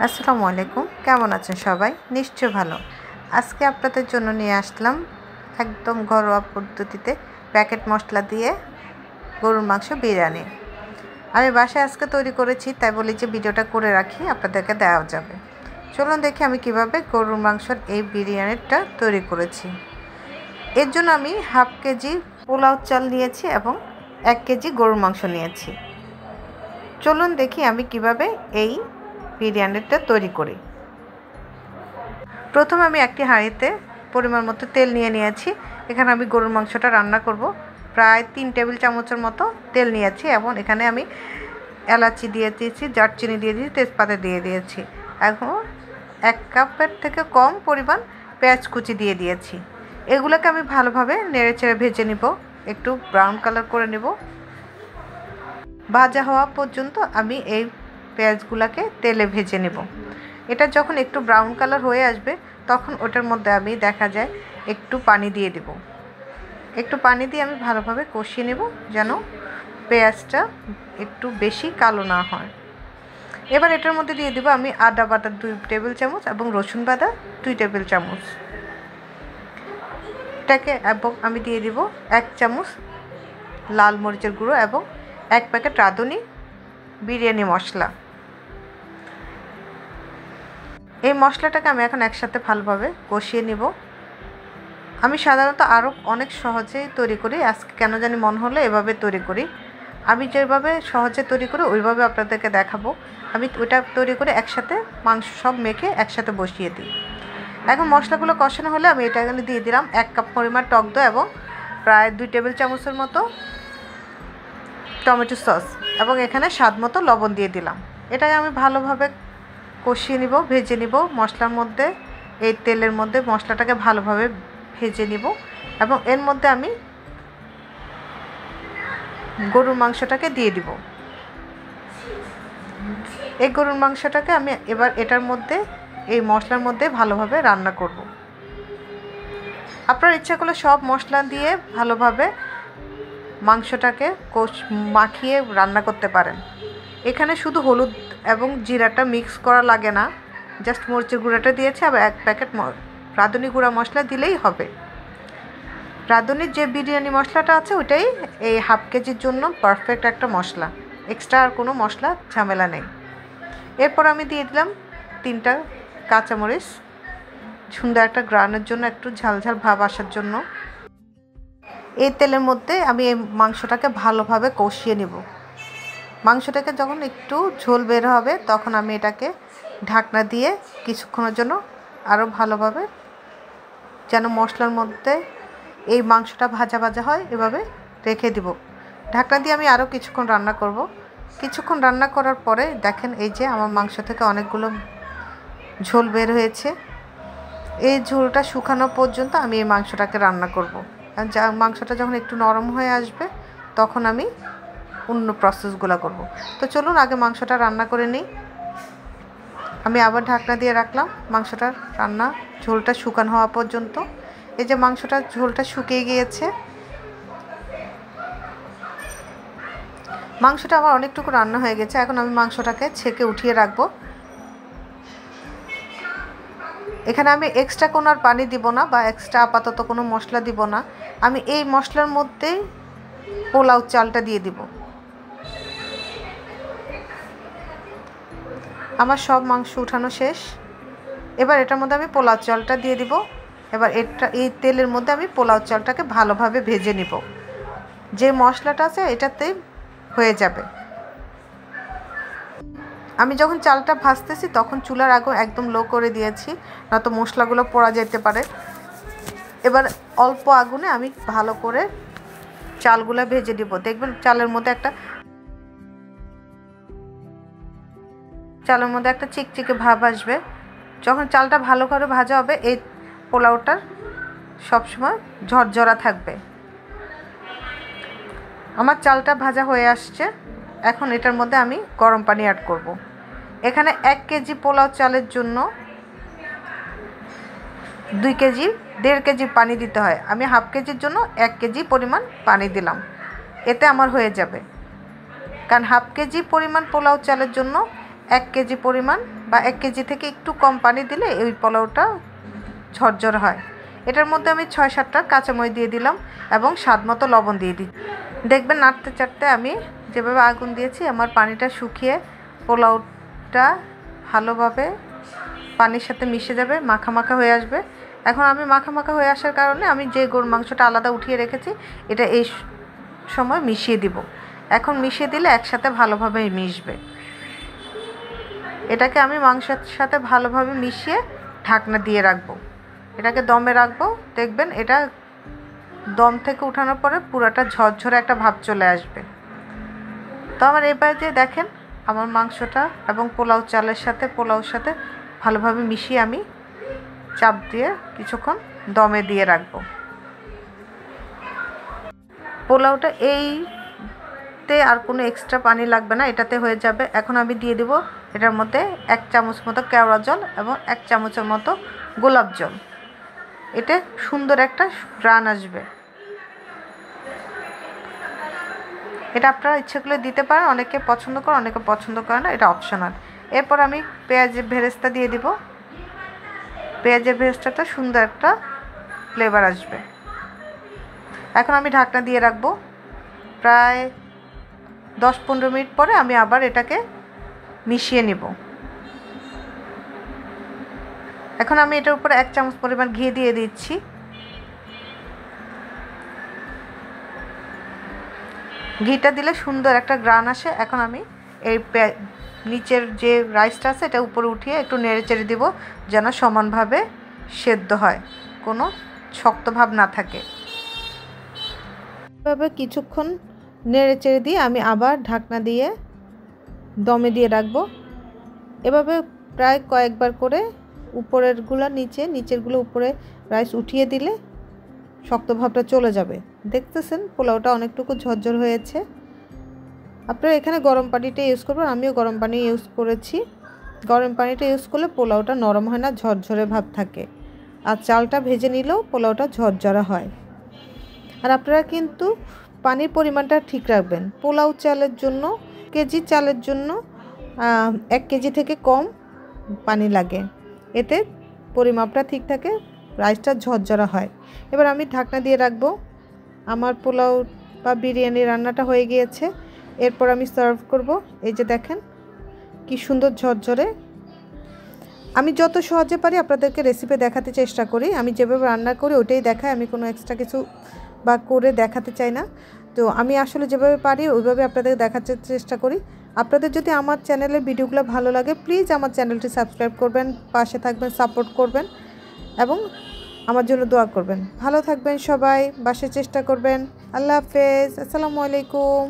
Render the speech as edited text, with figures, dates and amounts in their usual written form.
আসসালামু আলাইকুম, কেমন আছেন সবাই? নিশ্চয় ভালো। আজকে আপনাদের জন্য নিয়ে আসলাম একদম ঘরোয়া পদ্ধতিতে প্যাকেট মশলা দিয়ে গরুর মাংস বিরিয়ানি। আমি বাসায় আজকে তৈরি করেছি, তাই বলি যে ভিডিওটা করে রাখি, আপনাদেরকে দেওয়া যাবে। চলুন দেখি আমি কিভাবে গরুর মাংসের এই বিরিয়ানিটা তৈরি করেছি। এর জন্য আমি হাফ কেজি পোলাও চাল নিয়েছি এবং 1 কেজি গরুর মাংস নিয়েছি। চলুন দেখি আমি কিভাবে এই বিরিয়ানিটা তৈরি করি। প্রথমে আমি একটি হাঁড়িতে পরিমাণ মতো তেল নিয়ে নিয়েছি। এখানে আমি গরুর মাংসটা রান্না করব। প্রায় 3 টেবিল চামচের মতো তেল নিয়েছি এবং এখানে আমি এলাচি দিয়ে দিয়েছি, দারচিনি দিয়ে দিয়েছি, তেজপাতা দিয়ে দিয়েছি। এখন 1 কাপের থেকে কম পরিমাণ পেঁয়াজ কুচি দিয়ে দিয়েছি। এগুলোকে আমি ভালোভাবে নেড়েচেড়ে ভেজে নিব, একটু ব্রাউন কালার করে নেব। ভাজা হওয়া পর্যন্ত আমি এই পেঁয়াজগুলোকে তেলে ভেজে নেব। এটা যখন একটু ব্রাউন কালার হয়ে আসবে তখন ওটার মধ্যে আমি দেখা যায় একটু পানি দিয়ে দেব। একটু পানি দিয়ে আমি ভালোভাবে কষিয়ে নেব যেন পেঁয়াজটা একটু বেশি কালো না হয়। এবার এটার মধ্যে দিয়ে দেব আমি আদা বাটা 2 টেবিল চামচ এবং রসুন বাটা 2 টেবিল চামচ। এটাকে এবং আমি দিয়ে দেব 1 চামচ লাল মরিচের গুঁড়ো এবং 1 প্যাকেট রাঁধুনি বিরিয়ানি মশলা। এই মশলাটাকে আমি এখন একসাথে ভালোভাবে কষিয়ে নিব। আমি সাধারণত আরও অনেক সহজেই তৈরি করি, আজকে কেন জানি মনে হলো এভাবে তৈরি করি। আমি যেভাবে সহজে তৈরি করি ওইভাবে আপনাদেরকে দেখাবো। আমি ওইটা তৈরি করে একসাথে মাংস সব মেখে একসাথে বসিয়ে দিই। এখন মশলাগুলো কষানো হলে আমি এটা এখানে দিয়ে দিলাম 1 কাপ পরিমাণ টক দই এবং প্রায় 2 টেবিল চামচের মতো টমেটো সস এবং এখানে স্বাদ মতো লবণ দিয়ে দিলাম। এটাকে আমি ভালোভাবে কষিয়ে নিব, ভেজে নিব মশলার মধ্যে। এই তেলের মধ্যে মশলাটাকে ভালোভাবে ভেজে নিব এবং এর মধ্যে আমি গরুর মাংসটাকে দিয়ে দিব। এই গরুর মাংসটাকে আমি এবার এটার মধ্যে এই মশলার মধ্যে ভালোভাবে রান্না করব। আপনার ইচ্ছা করলে সব মশলা দিয়ে ভালোভাবে মাংসটাকে মাখিয়ে রান্না করতে পারেন। এখানে শুধু হলুদ এবং জিরাটা মিক্স করা লাগে না, জাস্ট মরিচের গুঁড়াটা দিয়েছি আর 1 প্যাকেট রাঁধুনি গুঁড়া মশলা দিলেই হবে। রাঁধুনির যে বিরিয়ানি মশলাটা আছে ওইটাই এই হাফ কেজির জন্য পারফেক্ট একটা মশলা, এক্সট্রা আর কোনো মশলা ঝামেলা নেই। এরপর আমি দিয়ে দিলাম 3টা কাঁচামরিচ, সুন্দর একটা গ্রানের জন্য, একটু ঝালঝাল ভাব আসার জন্য। এই তেলের মধ্যে আমি এই মাংসটাকে ভালোভাবে কষিয়ে নেব। মাংসটাকে যখন একটু ঝোল বের হবে তখন আমি এটাকে ঢাকনা দিয়ে কিছুক্ষণের জন্য আরও ভালোভাবে যেন মশলার মধ্যে এই মাংসটা ভাজা ভাজা হয় এভাবে রেখে দিব। ঢাকনা দিয়ে আমি আরও কিছুক্ষণ রান্না করব। কিছুক্ষণ রান্না করার পরে দেখেন এই যে আমার মাংস থেকে অনেকগুলো ঝোল বের হয়েছে। এই ঝোলটা শুকানো পর্যন্ত আমি এই মাংসটাকে রান্না করব। মাংসটা যখন একটু নরম হয়ে আসবে তখন আমি অন্য প্রসেসগুলো করব। তো চলুন আগে মাংসটা রান্না করে নিই। আমি আবার ঢাকনা দিয়ে রাখলাম মাংসটা রান্না ঝোলটা শুকানো হওয়া পর্যন্ত। এই যে মাংসটা ঝোলটা শুকিয়ে গিয়েছে। মাংসটা আমার অনেকটুকু রান্না হয়ে গেছে। এখন আমি মাংসটাকে ছেঁকে উঠিয়ে রাখবো। এখানে আমি এক্সট্রা কোনো আর পানি দিব না বা এক্সট্রা আপাতত কোনো মশলা দিব না। আমি এই মশলার মধ্যেই পোলাও চালটা দিয়ে দিব। আমার সব মাংস উঠানো শেষ। এবার এটার মধ্যে আমি পোলাও চালটা দিয়ে দিব। এবার এই তেলের মধ্যে আমি পোলাও চালটাকে ভালোভাবে ভেজে নিব। যে মশলাটা আছে এটাতেই হয়ে যাবে। আমি যখন চালটা ভাজতেছি তখন চুলার আগুন একদম লো করে দিয়েছি, নয়তো মশলাগুলো পোড়া যেতে পারে। এবার অল্প আগুনে আমি ভালো করে চালগুলো ভেজে দিব। দেখবেন চালের মধ্যে একটা চিকচিকে ভাব আসবে। যখন চালটা ভালো করে ভাজা হবে এই পোলাওটার সবসময় ঝরঝরা থাকবে। আমার চালটা ভাজা হয়ে আসছে। এখন এটার মধ্যে আমি গরম পানি অ্যাড করব। এখানে 1 কেজি পোলাও চালের জন্য 2 কেজি 1.5 কেজি পানি দিতে হয়। আমি হাফ কেজির জন্য 1 কেজি পরিমাণ পানি দিলাম, এতে আমার হয়ে যাবে। কারণ হাফ কেজি পরিমাণ পোলাও চালের জন্য 1 কেজি পরিমাণ বা 1 কেজি থেকে একটু কম পানি দিলে এই পোলাওটা ঝরঝর হয়। এটার মধ্যে আমি 6-7টা কাঁচামরিচ দিয়ে দিলাম এবং স্বাদমতো লবণ দিয়ে দিই। দেখবেন নাড়তে চাড়তে আমি যেভাবে আগুন দিয়েছি আমার পানিটা শুকিয়ে পোলাওটা ভালোভাবে পানির সাথে মিশে যাবে, মাখা মাখা হয়ে আসবে। এখন আমি মাখা মাখা হয়ে আসার কারণে আমি যে গরুর মাংসটা আলাদা উঠিয়ে রেখেছি এটা এই সময় মিশিয়ে দিব। এখন মিশিয়ে দিলে একসাথে ভালোভাবে মিশবে। এটাকে আমি মাংসের সাথে ভালোভাবে মিশিয়ে ঢাকনা দিয়ে রাখবো। এটাকে দমে রাখবো। দেখবেন এটা দম থেকে উঠানোর পরে পুরাটা ঝরঝরে একটা ভাব চলে আসবে। তো আমার এবার যে দেখেন আমার মাংসটা এবং পোলাওর সাথে ভালোভাবে মিশিয়ে আমি চাপ দিয়ে কিছুক্ষণ দমে দিয়ে রাখবো। পোলাওটা এইতে আর কোনো এক্সট্রা পানি লাগবে না, এটাতে হয়ে যাবে। এখন আমি দিয়ে দেব এটার মধ্যে 1 চামচ মতো কেওড়া জল এবং 1 চামচের মতো গোলাপ জল। এতে সুন্দর একটা ঘ্রাণ আসবে। এটা আপনারা ইচ্ছে করলে দিতে পারেন, অনেকে পছন্দ করে অনেকে পছন্দ করে না, এটা অপশনাল। এরপর আমি পেঁয়াজের বেরেস্তা দিয়ে দিব। পেঁয়াজের বেরেস্তাটা সুন্দর একটা ফ্লেভার আসবে। এখন আমি ঢাকনা দিয়ে রাখবো। প্রায় 10-15 মিনিট পরে আমি আবার এটাকে মিশিয়ে নিব। এখন আমি এটার উপরে 1 চামচ পরিমাণ ঘি দিয়ে দিচ্ছি। ঘিটা দিলে সুন্দর একটা ঘ্রাণ আসে। এখন আমি এই নিচের যে রাইসটা আছে এটা উপরে উঠিয়ে একটু নেড়ে চেড়ে দিব যেন সমানভাবে সেদ্ধ হয়, কোনো শক্ত ভাব না থাকে। এভাবে কিছুক্ষণ নেড়ে চেড়ে দিয়ে আমি আবার ঢাকনা দিয়ে দমে দিয়ে রাখবো। এভাবে প্রায় কয়েকবার করে উপরেরগুলো নিচে, নিচেরগুলো উপরে রাইস উঠিয়ে দিলে শক্ত ভাবটা চলে যাবে। দেখতেছেন পোলাওটা অনেকটুকু ঝরঝর হয়েছে। আপনারা এখানে গরম পানিটা ইউজ করবেন, আমিও গরম পানি ইউজ করেছি। গরম পানিটা ইউজ করলে পোলাওটা নরম হয় না, ঝরঝরে ভাব থাকে। আর চালটা ভেজে নিলেও পোলাওটা ঝরঝরা হয়। আর আপনারা কিন্তু পানির পরিমাণটা ঠিক রাখবেন। পোলাও চালের জন্য কেজি চালের জন্য 1 কেজি থেকে কম পানি লাগে, এতে পরিমাপটা ঠিক থাকে, রাইসটা ঝরঝরা হয়। এবার আমি ঢাকনা দিয়ে রাখবো। আমার পোলাও বা বিরিয়ানি রান্নাটা হয়ে গিয়েছে। এরপর আমি সার্ভ করব। এই যে দেখেন কি সুন্দর ঝরঝরে। আমি যত সহজে পারি আপনাদেরকে রেসিপি দেখাতে চেষ্টা করি। আমি যেভাবে রান্না করি ওটাই দেখাই, আমি কোনো এক্সট্রা কিছু বা করে দেখাতে চাই না। তো আমি আসলে যেভাবে পারি ওইভাবে আপনাদের দেখাতে চেষ্টা করি। আপনাদের যদি আমার চ্যানেলের ভিডিওগুলো ভালো লাগে প্লিজ আমার চ্যানেলটি সাবস্ক্রাইব করবেন, পাশে থাকবেন, সাপোর্ট করবেন এবং আমার জন্য দোয়া করবেন। ভালো থাকবেন সবাই, বাসার চেষ্টা করবেন। আল্লাহ হাফেজ, আসসালামু আলাইকুম।